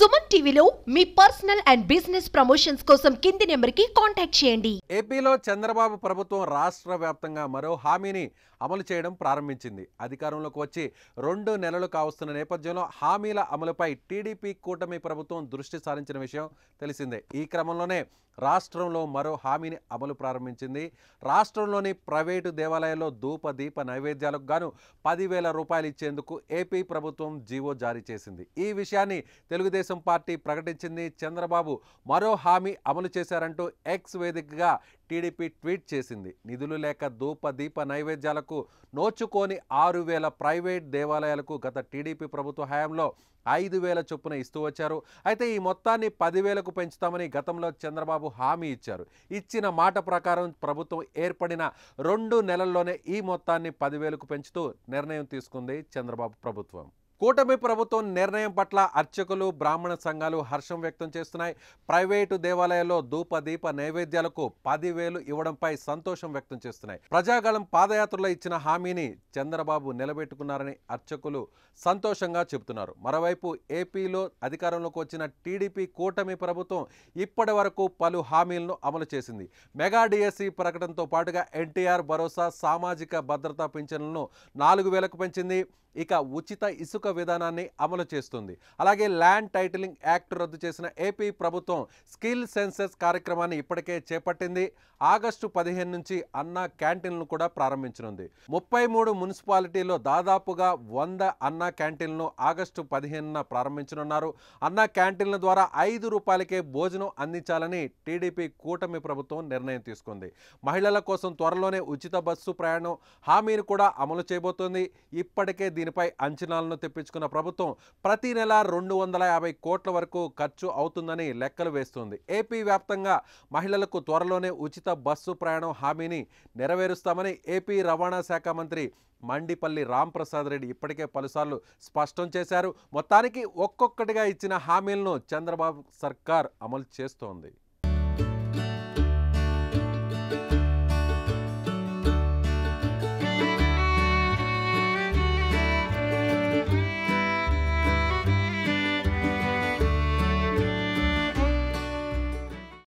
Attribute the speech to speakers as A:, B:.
A: సుమన్ టీవీలో మీ personal and business promotions కోసం కింది నెంబర్కి కాంటాక్ట్ చేయండి.
B: ఏపీలో చంద్రబాబు ప్రభుత్వం రాష్ట్ర వ్యాప్తంగా మరో హామీని అమలు చేయడం ప్రారంభించింది. అధికారంలోకి వచ్చి 2 నెలలు కావస్తున్న నేపథ్యంలో హామీల అమలుపై టీడీపీ కూటమి ప్రభుత్వం దృష్టి సారించిన విషయం తెలిసిందే. ఈ క్రమంలోనే రాష్ట్రంలో మరో హామీని అమలు ప్రారంభించింది. రాష్ట్రంలోని ప్రైవేటు దేవాలయాల్లో దీప నైవేద్యాలకు గాను 10,000 రూపాయలు ఇచ్చేందుకు ఏపీ ప్రభుత్వం జీవో జారీ చేసింది. ఈ విషయాన్ని తెలుగుదేశం పార్టీ ప్రకటించింది. చంద్రబాబు మరో హామీ అమలు చేశారంటూ ఎక్స్ వేదికగా టీడీపీ ట్వీట్ చేసింది. నిధులు లేక దీప నైవేద్యాలకు నోచుకోని 6,000 ప్రైవేట్ దేవాలయాలకు గత టీడీపీ ప్రభుత్వ హయాంలో 5,000 చొప్పున ఇస్తూ వచ్చారు. అయితే ఈ మొత్తాన్ని 10,000కు పెంచుతామని గతంలో చంద్రబాబు హామీ ఇచ్చారు. ఇచ్చిన మాట ప్రకారం ప్రభుత్వం ఏర్పడిన 2 నెలల్లోనే ఈ మొత్తాన్ని 10,000కు పెంచుతూ నిర్ణయం తీసుకుంది చంద్రబాబు ప్రభుత్వం. కూటమి ప్రభుత్వం నిర్ణయం పట్ల అర్చకులు, బ్రాహ్మణ సంఘాలు హర్షం వ్యక్తం చేస్తున్నాయి. ప్రైవేటు దేవాలయాల్లో దీప నైవేద్యాలకు 10,000 ఇవ్వడంపై సంతోషం వ్యక్తం చేస్తున్నాయి. ప్రజాగళం పాదయాత్రలో ఇచ్చిన హామీని చంద్రబాబు నిలబెట్టుకున్నారని అర్చకులు సంతోషంగా చెబుతున్నారు. మరోవైపు ఏపీలో అధికారంలోకి వచ్చిన టీడీపీ కూటమి ప్రభుత్వం ఇప్పటి వరకు పలు హామీలను అమలు చేసింది. మెగా డిఎస్సి ప్రకటనతో పాటుగా ఎన్టీఆర్ భరోసా, సామాజిక భద్రతా పింఛన్లను 4,000కు పెంచింది. ఇక ఉచిత ఇసుక విధానాన్ని అమలు చేస్తుంది. అలాగే ల్యాండ్ టైటిలింగ్ యాక్ట్ రద్దు చేసిన ఏపీ ప్రభుత్వం స్కిల్ సెన్సెస్ కార్యక్రమాన్ని ఇప్పటికే చేపట్టింది. ఆగస్టు 15 నుంచి అన్నా క్యాంటీన్లను కూడా ప్రారంభించనుంది. 33 మున్సిపాలిటీల్లో దాదాపుగా 100 అన్నా క్యాంటీన్లను ఆగస్టు 15న ప్రారంభించనున్నారు. అన్నా క్యాంటీన్ల ద్వారా 5 రూపాయలకే భోజనం అందించాలని టీడీపీ కూటమి ప్రభుత్వం నిర్ణయం తీసుకుంది. మహిళల కోసం త్వరలోనే ఉచిత బస్సు ప్రయాణం హామీని కూడా అమలు చేయబోతోంది. ఇప్పటికే దీనిపై అంచనాలను తెప్పించుకున్న ప్రభుత్వం ప్రతి నెల 250 కోట్ల వరకు ఖర్చు అవుతుందని లెక్కలు వేస్తుంది. ఏపీ వ్యాప్తంగా మహిళలకు త్వరలోనే ఉచిత బస్సు ప్రయాణం హామీని నెరవేరుస్తామని ఏపీ రవాణా శాఖ మంత్రి మండిపల్లి రాంప్రసాద్ రెడ్డి ఇప్పటికే పలుసార్లు స్పష్టం చేశారు. మొత్తానికి ఒక్కొక్కటిగా ఇచ్చిన హామీలను చంద్రబాబు సర్కార్ అమలు చేస్తోంది.